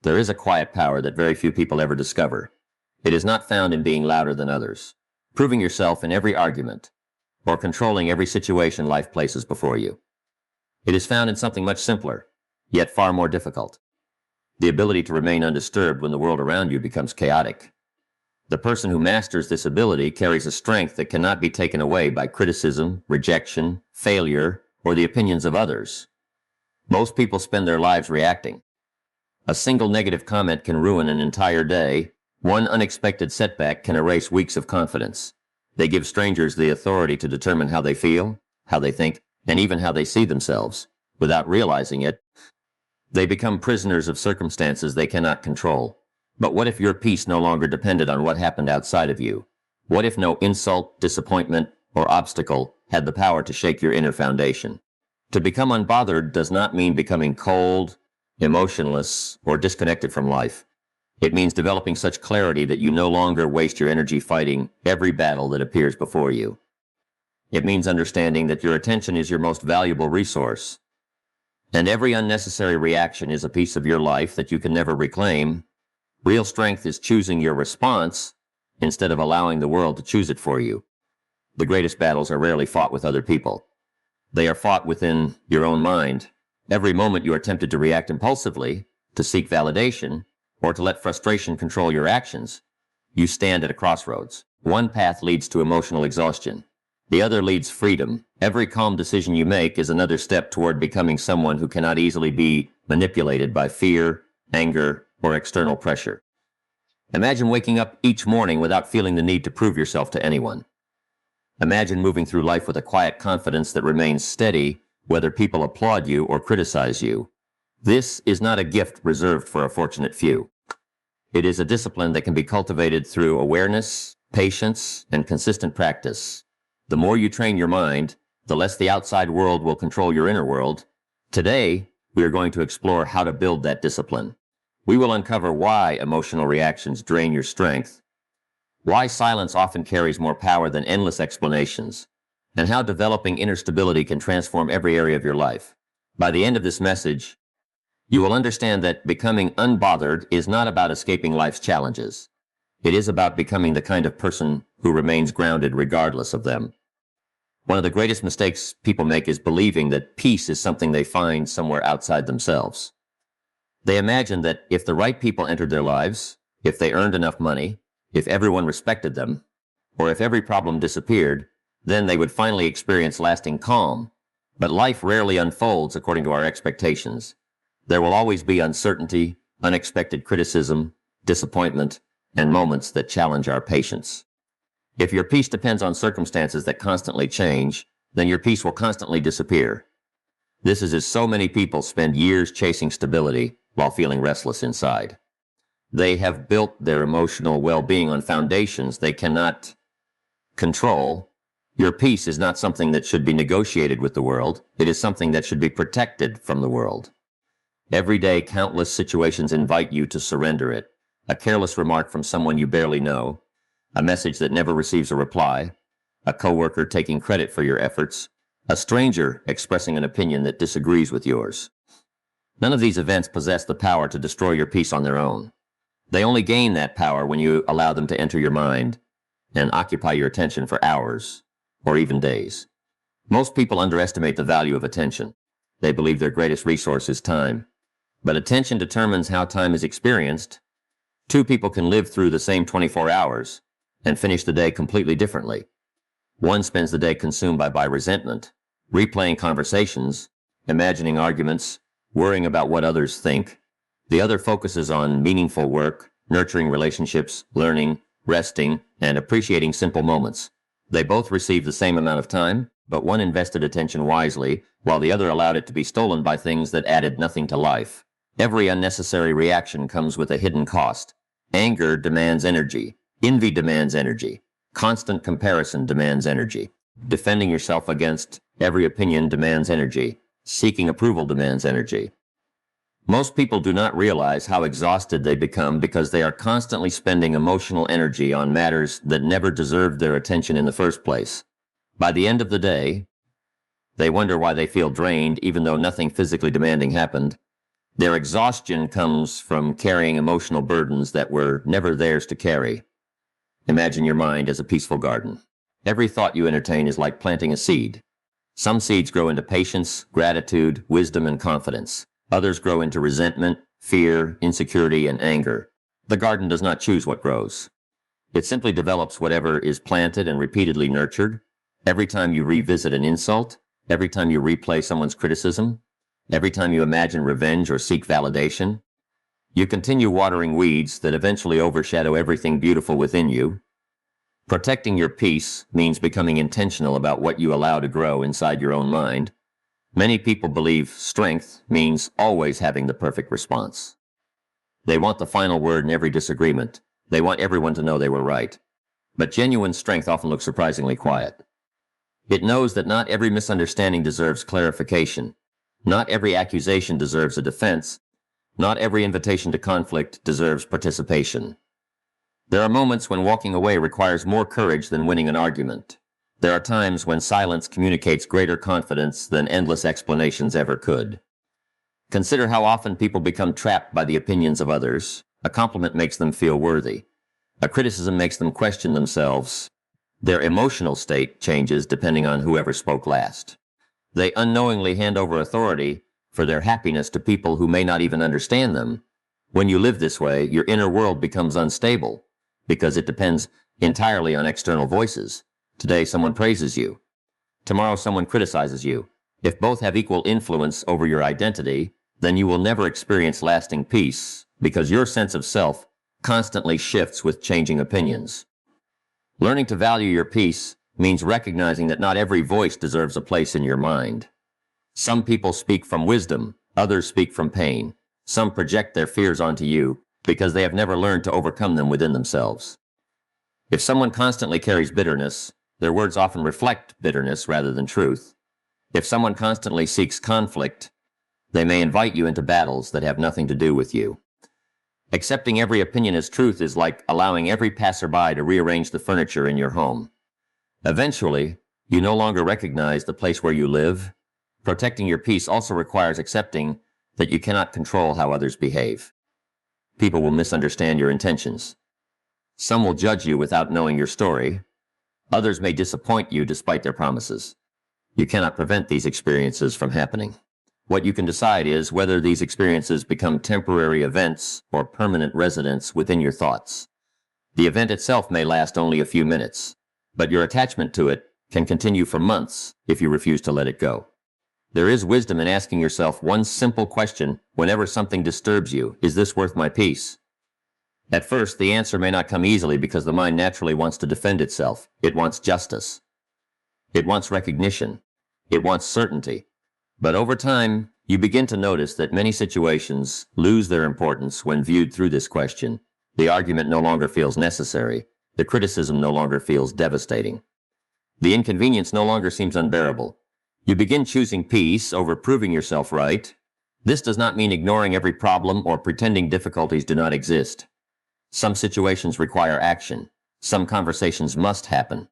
There is a quiet power that very few people ever discover. It is not found in being louder than others, proving yourself in every argument, or controlling every situation life places before you. It is found in something much simpler, yet far more difficult. The ability to remain undisturbed when the world around you becomes chaotic. The person who masters this ability carries a strength that cannot be taken away by criticism, rejection, failure, or the opinions of others. Most people spend their lives reacting. A single negative comment can ruin an entire day. One unexpected setback can erase weeks of confidence. They give strangers the authority to determine how they feel, how they think, and even how they see themselves. Without realizing it, they become prisoners of circumstances they cannot control. But what if your peace no longer depended on what happened outside of you? What if no insult, disappointment, or obstacle had the power to shake your inner foundation? To become unbothered does not mean becoming cold, emotionless, or disconnected from life. It means developing such clarity that you no longer waste your energy fighting every battle that appears before you. It means understanding that your attention is your most valuable resource, and every unnecessary reaction is a piece of your life that you can never reclaim. Real strength is choosing your response instead of allowing the world to choose it for you. The greatest battles are rarely fought with other people. They are fought within your own mind. Every moment you are tempted to react impulsively, to seek validation, or to let frustration control your actions, you stand at a crossroads. One path leads to emotional exhaustion. The other leads freedom. Every calm decision you make is another step toward becoming someone who cannot easily be manipulated by fear, anger, or external pressure. Imagine waking up each morning without feeling the need to prove yourself to anyone. Imagine moving through life with a quiet confidence that remains steady, whether people applaud you or criticize you. This is not a gift reserved for a fortunate few. It is a discipline that can be cultivated through awareness, patience, and consistent practice. The more you train your mind, the less the outside world will control your inner world. Today, we are going to explore how to build that discipline. We will uncover why emotional reactions drain your strength, why silence often carries more power than endless explanations, and how developing inner stability can transform every area of your life. By the end of this message, you will understand that becoming unbothered is not about escaping life's challenges. It is about becoming the kind of person who remains grounded regardless of them. One of the greatest mistakes people make is believing that peace is something they find somewhere outside themselves. They imagine that if the right people entered their lives, if they earned enough money, if everyone respected them, or if every problem disappeared, then they would finally experience lasting calm. But life rarely unfolds according to our expectations. There will always be uncertainty, unexpected criticism, disappointment, and moments that challenge our patience. If your peace depends on circumstances that constantly change, then your peace will constantly disappear. This is as so many people spend years chasing stability while feeling restless inside. They have built their emotional well-being on foundations they cannot control. Your peace is not something that should be negotiated with the world. It is something that should be protected from the world. Every day, countless situations invite you to surrender it. A careless remark from someone you barely know, a message that never receives a reply, a coworker taking credit for your efforts, a stranger expressing an opinion that disagrees with yours. None of these events possess the power to destroy your peace on their own. They only gain that power when you allow them to enter your mind and occupy your attention for hours or even days. Most people underestimate the value of attention. They believe their greatest resource is time. But attention determines how time is experienced. Two people can live through the same 24 hours and finish the day completely differently. One spends the day consumed by resentment, replaying conversations, imagining arguments, worrying about what others think. The other focuses on meaningful work, nurturing relationships, learning, resting, and appreciating simple moments. They both receive the same amount of time, but one invested attention wisely, while the other allowed it to be stolen by things that added nothing to life. Every unnecessary reaction comes with a hidden cost. Anger demands energy. Envy demands energy. Constant comparison demands energy. Defending yourself against every opinion demands energy. Seeking approval demands energy. Most people do not realize how exhausted they become because they are constantly spending emotional energy on matters that never deserved their attention in the first place. By the end of the day, they wonder why they feel drained even though nothing physically demanding happened. Their exhaustion comes from carrying emotional burdens that were never theirs to carry. Imagine your mind as a peaceful garden. Every thought you entertain is like planting a seed. Some seeds grow into patience, gratitude, wisdom, and confidence. Others grow into resentment, fear, insecurity, and anger. The garden does not choose what grows. It simply develops whatever is planted and repeatedly nurtured. Every time you revisit an insult, every time you replay someone's criticism, every time you imagine revenge or seek validation, you continue watering weeds that eventually overshadow everything beautiful within you. Protecting your peace means becoming intentional about what you allow to grow inside your own mind. Many people believe strength means always having the perfect response. They want the final word in every disagreement. They want everyone to know they were right. But genuine strength often looks surprisingly quiet. It knows that not every misunderstanding deserves clarification. Not every accusation deserves a defense. Not every invitation to conflict deserves participation. There are moments when walking away requires more courage than winning an argument. There are times when silence communicates greater confidence than endless explanations ever could. Consider how often people become trapped by the opinions of others. A compliment makes them feel worthy. A criticism makes them question themselves. Their emotional state changes depending on whoever spoke last. They unknowingly hand over authority for their happiness to people who may not even understand them. When you live this way, your inner world becomes unstable because it depends entirely on external voices. Today, someone praises you. Tomorrow, someone criticizes you. If both have equal influence over your identity, then you will never experience lasting peace because your sense of self constantly shifts with changing opinions. Learning to value your peace means recognizing that not every voice deserves a place in your mind. Some people speak from wisdom, others speak from pain. Some project their fears onto you because they have never learned to overcome them within themselves. If someone constantly carries bitterness, their words often reflect bitterness rather than truth. If someone constantly seeks conflict, they may invite you into battles that have nothing to do with you. Accepting every opinion as truth is like allowing every passerby to rearrange the furniture in your home. Eventually, you no longer recognize the place where you live. Protecting your peace also requires accepting that you cannot control how others behave. People will misunderstand your intentions. Some will judge you without knowing your story. Others may disappoint you despite their promises. You cannot prevent these experiences from happening. What you can decide is whether these experiences become temporary events or permanent residents within your thoughts. The event itself may last only a few minutes, but your attachment to it can continue for months if you refuse to let it go. There is wisdom in asking yourself one simple question whenever something disturbs you: is this worth my peace? At first, the answer may not come easily because the mind naturally wants to defend itself. It wants justice. It wants recognition. It wants certainty. But over time, you begin to notice that many situations lose their importance when viewed through this question. The argument no longer feels necessary. The criticism no longer feels devastating. The inconvenience no longer seems unbearable. You begin choosing peace over proving yourself right. This does not mean ignoring every problem or pretending difficulties do not exist. Some situations require action. Some conversations must happen.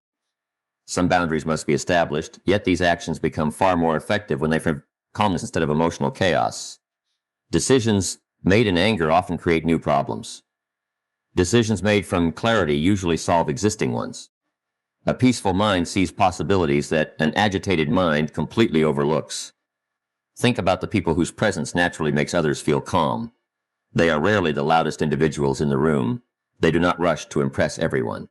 Some boundaries must be established, yet these actions become far more effective when they bring calmness instead of emotional chaos. Decisions made in anger often create new problems. Decisions made from clarity usually solve existing ones. A peaceful mind sees possibilities that an agitated mind completely overlooks. Think about the people whose presence naturally makes others feel calm. They are rarely the loudest individuals in the room. They do not rush to impress everyone.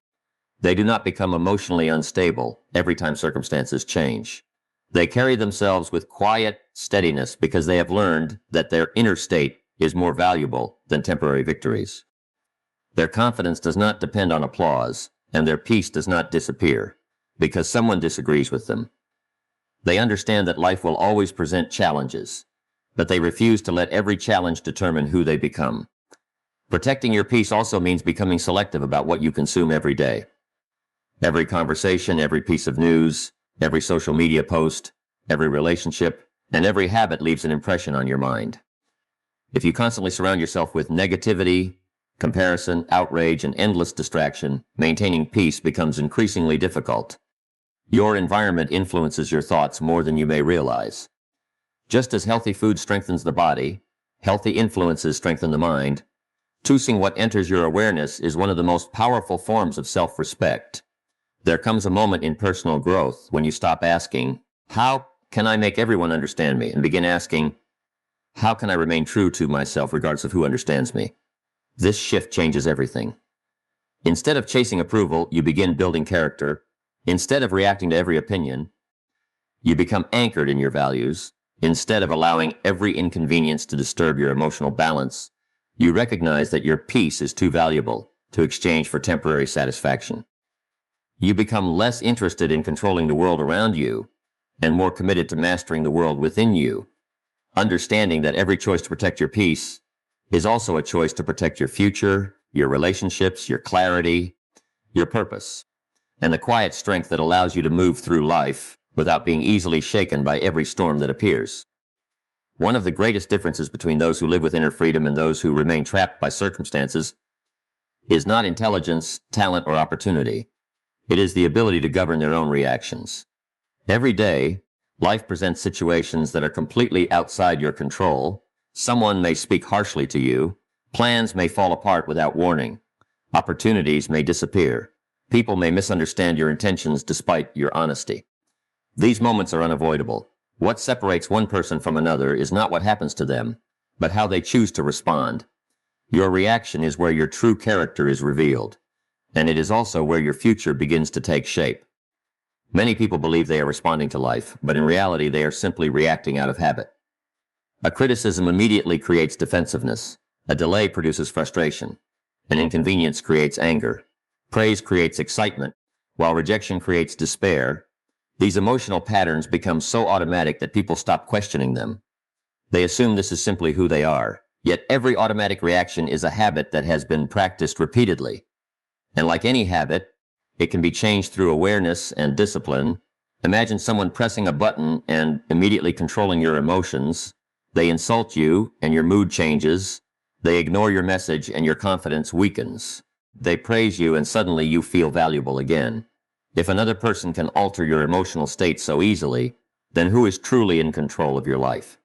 They do not become emotionally unstable every time circumstances change. They carry themselves with quiet steadiness because they have learned that their inner state is more valuable than temporary victories. Their confidence does not depend on applause, and their peace does not disappear because someone disagrees with them. They understand that life will always present challenges, but they refuse to let every challenge determine who they become. Protecting your peace also means becoming selective about what you consume every day. Every conversation, every piece of news, every social media post, every relationship, and every habit leaves an impression on your mind. If you constantly surround yourself with negativity, comparison, outrage, and endless distraction, maintaining peace becomes increasingly difficult. Your environment influences your thoughts more than you may realize. Just as healthy food strengthens the body, Healthy influences strengthen the mind. Choosing what enters your awareness is one of the most powerful forms of self-respect. There comes a moment in personal growth when you stop asking, "How can I make everyone understand me?" and begin asking, "How can I remain true to myself regardless of who understands me?" This shift changes everything. Instead of chasing approval, you begin building character. Instead of reacting to every opinion, you become anchored in your values. Instead of allowing every inconvenience to disturb your emotional balance, you recognize that your peace is too valuable to exchange for temporary satisfaction. You become less interested in controlling the world around you and more committed to mastering the world within you, understanding that every choice to protect your peace is also a choice to protect your future, your relationships, your clarity, your purpose, and the quiet strength that allows you to move through life without being easily shaken by every storm that appears. One of the greatest differences between those who live with inner freedom and those who remain trapped by circumstances is not intelligence, talent, or opportunity. It is the ability to govern their own reactions. Every day, life presents situations that are completely outside your control. Someone may speak harshly to you. Plans may fall apart without warning. Opportunities may disappear. People may misunderstand your intentions despite your honesty. These moments are unavoidable. What separates one person from another is not what happens to them, but how they choose to respond. Your reaction is where your true character is revealed, and it is also where your future begins to take shape. Many people believe they are responding to life, but in reality they are simply reacting out of habit. A criticism immediately creates defensiveness. A delay produces frustration. An inconvenience creates anger. Praise creates excitement, while rejection creates despair. These emotional patterns become so automatic that people stop questioning them. They assume this is simply who they are. Yet every automatic reaction is a habit that has been practiced repeatedly. And like any habit, it can be changed through awareness and discipline. Imagine someone pressing a button and immediately controlling your emotions. They insult you and your mood changes. They ignore your message and your confidence weakens. They praise you and suddenly you feel valuable again. If another person can alter your emotional state so easily, then who is truly in control of your life?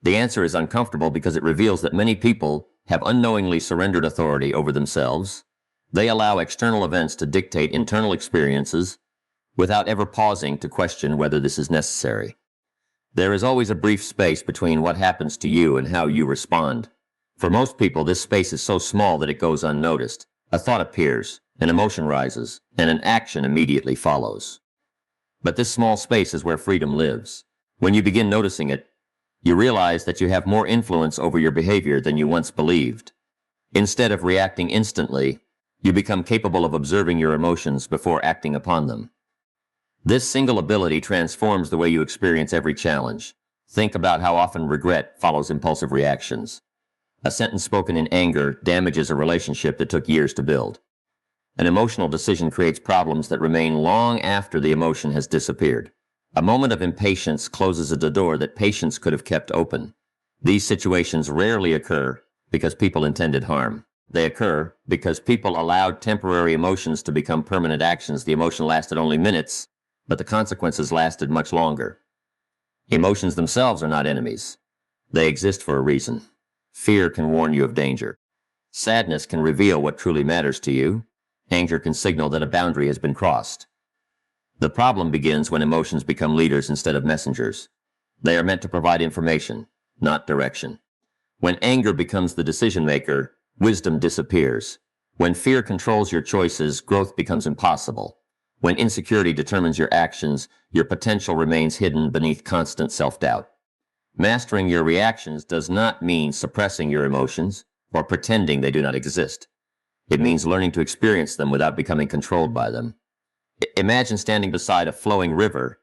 The answer is uncomfortable because it reveals that many people have unknowingly surrendered authority over themselves. They allow external events to dictate internal experiences without ever pausing to question whether this is necessary. There is always a brief space between what happens to you and how you respond. For most people, this space is so small that it goes unnoticed. A thought appears, an emotion rises, and an action immediately follows. But this small space is where freedom lives. When you begin noticing it, you realize that you have more influence over your behavior than you once believed. Instead of reacting instantly, you become capable of observing your emotions before acting upon them. This single ability transforms the way you experience every challenge. Think about how often regret follows impulsive reactions. A sentence spoken in anger damages a relationship that took years to build. An emotional decision creates problems that remain long after the emotion has disappeared. A moment of impatience closes a door that patience could have kept open. These situations rarely occur because people intended harm. They occur because people allowed temporary emotions to become permanent actions. The emotion lasted only minutes, but the consequences lasted much longer. Emotions themselves are not enemies. They exist for a reason. Fear can warn you of danger. Sadness can reveal what truly matters to you. Anger can signal that a boundary has been crossed. The problem begins when emotions become leaders instead of messengers. They are meant to provide information, not direction. When anger becomes the decision maker, wisdom disappears. When fear controls your choices, growth becomes impossible. When insecurity determines your actions, your potential remains hidden beneath constant self-doubt. Mastering your reactions does not mean suppressing your emotions or pretending they do not exist. It means learning to experience them without becoming controlled by them. Imagine standing beside a flowing river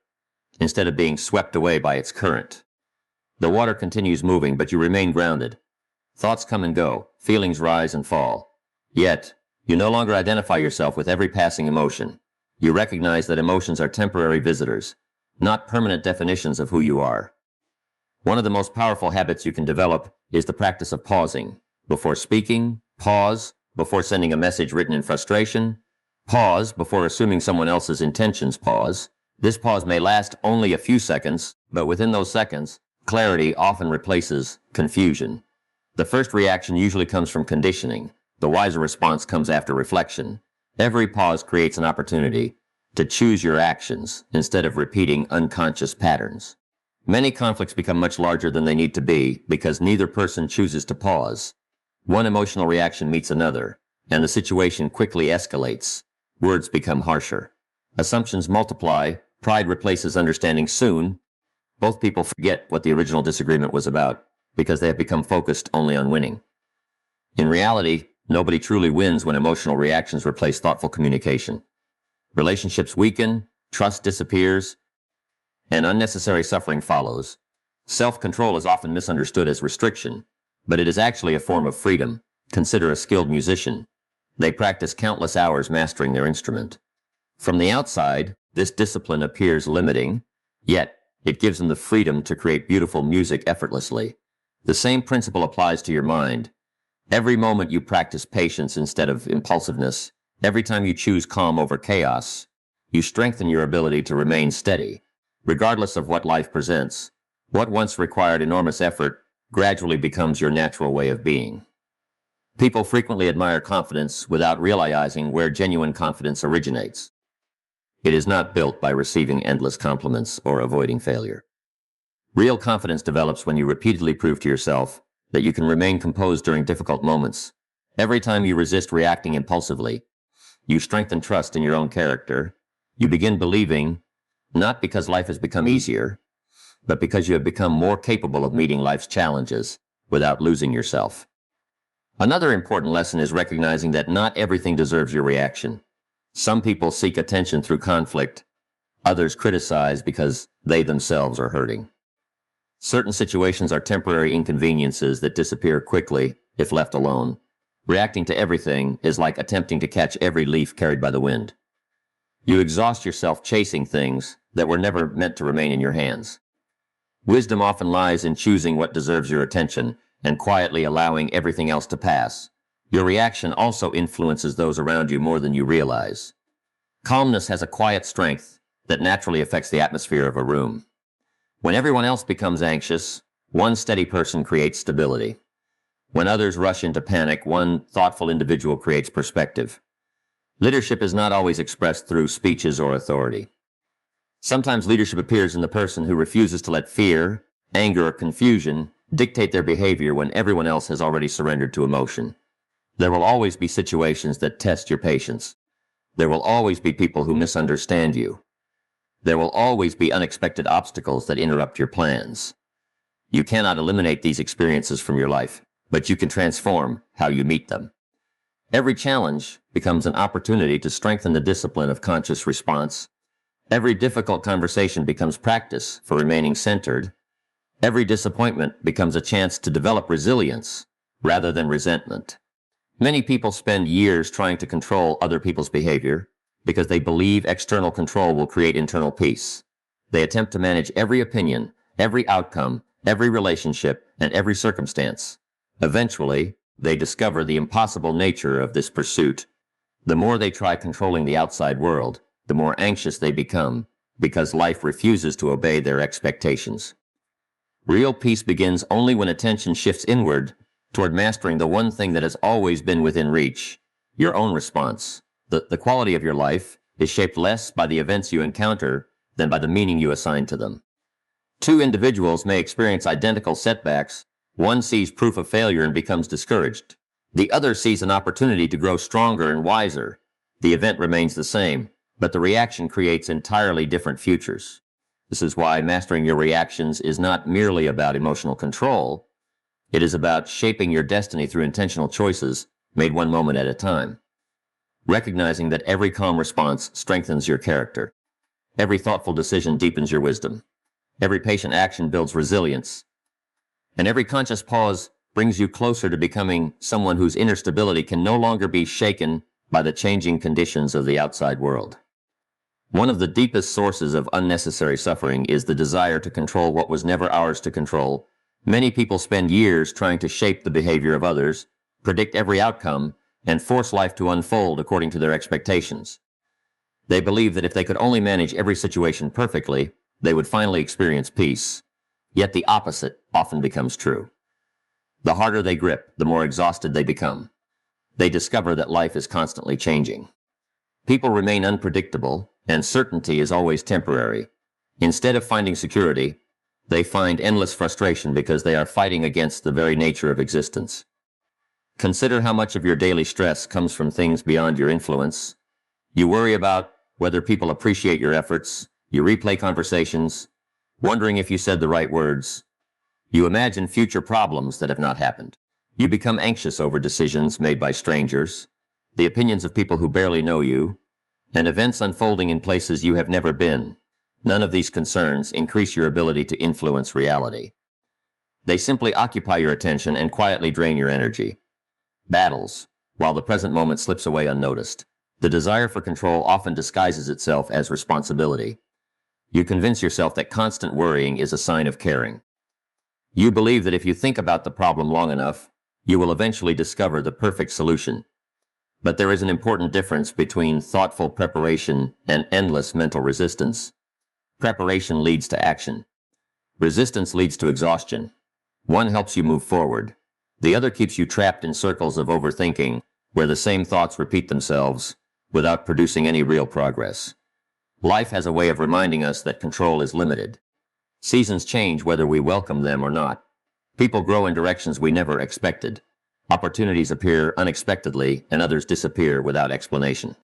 instead of being swept away by its current. The water continues moving, but you remain grounded. Thoughts come and go, feelings rise and fall. Yet, you no longer identify yourself with every passing emotion. You recognize that emotions are temporary visitors, not permanent definitions of who you are. One of the most powerful habits you can develop is the practice of pausing. Before speaking, pause. Before sending a message written in frustration, pause. Before assuming someone else's intentions, pause. This pause may last only a few seconds, but within those seconds, Clarity often replaces confusion. The first reaction usually comes from conditioning. The wiser response comes after reflection. Every pause creates an opportunity to choose your actions instead of repeating unconscious patterns. Many conflicts become much larger than they need to be because neither person chooses to pause. One emotional reaction meets another, and the situation quickly escalates. Words become harsher. Assumptions multiply. Pride replaces understanding soon. Both people forget what the original disagreement was about because they have become focused only on winning. In reality, nobody truly wins when emotional reactions replace thoughtful communication. Relationships weaken, trust disappears, and unnecessary suffering follows. Self-control is often misunderstood as restriction, but it is actually a form of freedom. Consider a skilled musician. They practice countless hours mastering their instrument. From the outside, this discipline appears limiting, yet it gives them the freedom to create beautiful music effortlessly. The same principle applies to your mind. Every moment you practice patience instead of impulsiveness, every time you choose calm over chaos, you strengthen your ability to remain steady. Regardless of what life presents, what once required enormous effort gradually becomes your natural way of being. People frequently admire confidence without realizing where genuine confidence originates. It is not built by receiving endless compliments or avoiding failure. Real confidence develops when you repeatedly prove to yourself that you can remain composed during difficult moments. Every time you resist reacting impulsively, you strengthen trust in your own character. You begin believing, not because life has become easier, but because you have become more capable of meeting life's challenges without losing yourself. Another important lesson is recognizing that not everything deserves your reaction. Some people seek attention through conflict. Others criticize because they themselves are hurting. Certain situations are temporary inconveniences that disappear quickly if left alone. Reacting to everything is like attempting to catch every leaf carried by the wind. You exhaust yourself chasing things that were never meant to remain in your hands. Wisdom often lies in choosing what deserves your attention and quietly allowing everything else to pass. Your reaction also influences those around you more than you realize. Calmness has a quiet strength that naturally affects the atmosphere of a room. When everyone else becomes anxious, one steady person creates stability. When others rush into panic, one thoughtful individual creates perspective. Leadership is not always expressed through speeches or authority. Sometimes leadership appears in the person who refuses to let fear, anger, or confusion dictate their behavior when everyone else has already surrendered to emotion. There will always be situations that test your patience. There will always be people who misunderstand you. There will always be unexpected obstacles that interrupt your plans. You cannot eliminate these experiences from your life, but you can transform how you meet them. Every challenge becomes an opportunity to strengthen the discipline of conscious response. Every difficult conversation becomes practice for remaining centered. Every disappointment becomes a chance to develop resilience rather than resentment. Many people spend years trying to control other people's behavior because they believe external control will create internal peace. They attempt to manage every opinion, every outcome, every relationship, and every circumstance. Eventually, they discover the impossible nature of this pursuit. The more they try controlling the outside world, the more anxious they become because life refuses to obey their expectations. Real peace begins only when attention shifts inward toward mastering the one thing that has always been within reach, your own response. The quality of your life is shaped less by the events you encounter than by the meaning you assign to them. Two individuals may experience identical setbacks. One sees proof of failure and becomes discouraged. The other sees an opportunity to grow stronger and wiser. The event remains the same, but the reaction creates entirely different futures. This is why mastering your reactions is not merely about emotional control. It is about shaping your destiny through intentional choices made one moment at a time. Recognizing that every calm response strengthens your character. Every thoughtful decision deepens your wisdom. Every patient action builds resilience. And every conscious pause brings you closer to becoming someone whose inner stability can no longer be shaken by the changing conditions of the outside world. One of the deepest sources of unnecessary suffering is the desire to control what was never ours to control. Many people spend years trying to shape the behavior of others, predict every outcome, and force life to unfold according to their expectations. They believe that if they could only manage every situation perfectly, they would finally experience peace. Yet the opposite often becomes true. The harder they grip, the more exhausted they become. They discover that life is constantly changing. People remain unpredictable, and certainty is always temporary. Instead of finding security, they find endless frustration because they are fighting against the very nature of existence. Consider how much of your daily stress comes from things beyond your influence. You worry about whether people appreciate your efforts. You replay conversations, wondering if you said the right words. You imagine future problems that have not happened. You become anxious over decisions made by strangers, the opinions of people who barely know you, and events unfolding in places you have never been. None of these concerns increase your ability to influence reality. They simply occupy your attention and quietly drain your energy. Battles, while the present moment slips away unnoticed. The desire for control often disguises itself as responsibility. You convince yourself that constant worrying is a sign of caring. You believe that if you think about the problem long enough, you will eventually discover the perfect solution. But there is an important difference between thoughtful preparation and endless mental resistance. Preparation leads to action. Resistance leads to exhaustion. One helps you move forward. The other keeps you trapped in circles of overthinking, where the same thoughts repeat themselves without producing any real progress. Life has a way of reminding us that control is limited. Seasons change whether we welcome them or not. People grow in directions we never expected. Opportunities appear unexpectedly, and others disappear without explanation.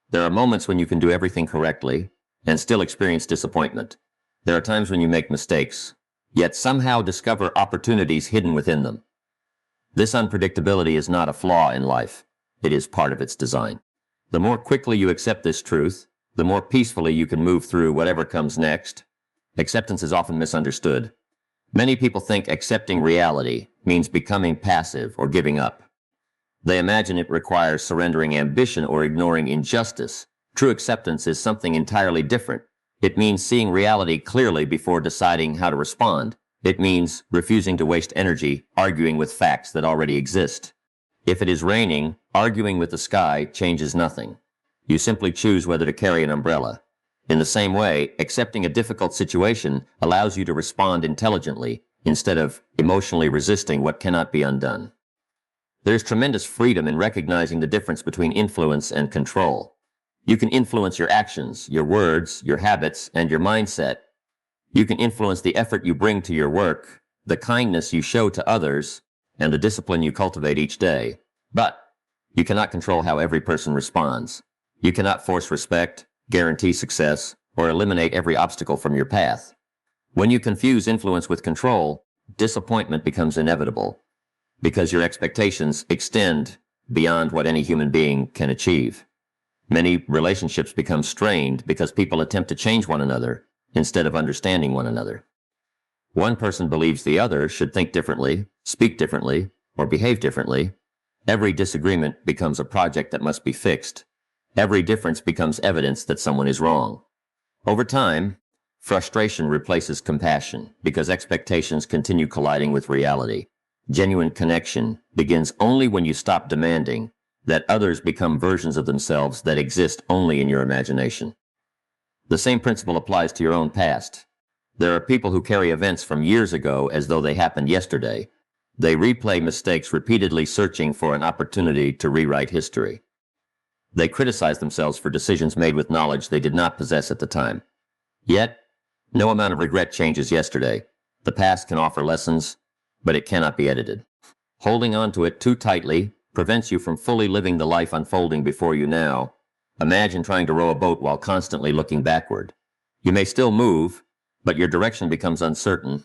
There are moments when you can do everything correctly and still experience disappointment. There are times when you make mistakes, yet somehow discover opportunities hidden within them. This unpredictability is not a flaw in life. It is part of its design. The more quickly you accept this truth, the more peacefully you can move through whatever comes next. Acceptance is often misunderstood. Many people think accepting reality means becoming passive or giving up. They imagine it requires surrendering ambition or ignoring injustice. True acceptance is something entirely different. It means seeing reality clearly before deciding how to respond. It means refusing to waste energy arguing with facts that already exist. If it is raining, arguing with the sky changes nothing. You simply choose whether to carry an umbrella. In the same way, accepting a difficult situation allows you to respond intelligently instead of emotionally resisting what cannot be undone. There's tremendous freedom in recognizing the difference between influence and control. You can influence your actions, your words, your habits, and your mindset. You can influence the effort you bring to your work, the kindness you show to others, and the discipline you cultivate each day. But you cannot control how every person responds. You cannot force respect, guarantee success, or eliminate every obstacle from your path. When you confuse influence with control, disappointment becomes inevitable, because your expectations extend beyond what any human being can achieve. Many relationships become strained because people attempt to change one another instead of understanding one another. One person believes the other should think differently, speak differently, or behave differently. Every disagreement becomes a project that must be fixed. Every difference becomes evidence that someone is wrong. Over time, frustration replaces compassion because expectations continue colliding with reality. Genuine connection begins only when you stop demanding that others become versions of themselves that exist only in your imagination. The same principle applies to your own past. There are people who carry events from years ago as though they happened yesterday. They replay mistakes repeatedly, searching for an opportunity to rewrite history. They criticize themselves for decisions made with knowledge they did not possess at the time. Yet, no amount of regret changes yesterday. The past can offer lessons, but it cannot be edited. Holding on to it too tightly prevents you from fully living the life unfolding before you now. Imagine trying to row a boat while constantly looking backward. You may still move, but your direction becomes uncertain,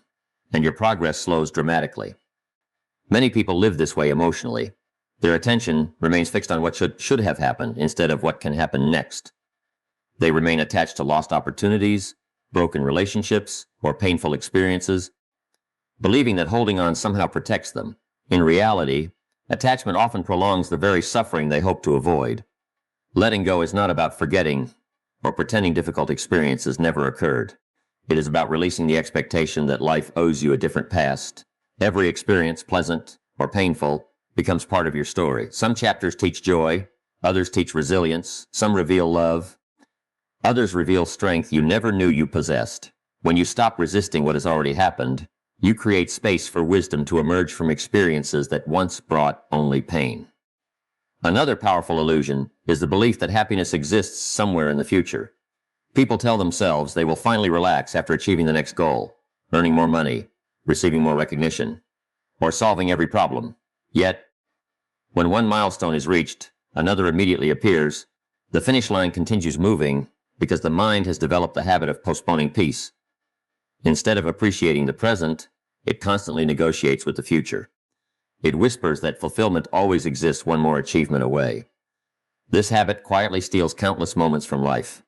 and your progress slows dramatically. Many people live this way emotionally. Their attention remains fixed on what should have happened instead of what can happen next. They remain attached to lost opportunities, broken relationships, or painful experiences, believing that holding on somehow protects them. In reality, attachment often prolongs the very suffering they hope to avoid. Letting go is not about forgetting or pretending difficult experiences never occurred. It is about releasing the expectation that life owes you a different past. Every experience, pleasant or painful, becomes part of your story. Some chapters teach joy, others teach resilience, some reveal love, others reveal strength you never knew you possessed. When you stop resisting what has already happened, you create space for wisdom to emerge from experiences that once brought only pain. Another powerful illusion is the belief that happiness exists somewhere in the future. People tell themselves they will finally relax after achieving the next goal, earning more money, receiving more recognition, or solving every problem. Yet, when one milestone is reached, another immediately appears. The finish line continues moving because the mind has developed the habit of postponing peace. Instead of appreciating the present, it constantly negotiates with the future. It whispers that fulfillment always exists one more achievement away. This habit quietly steals countless moments from life.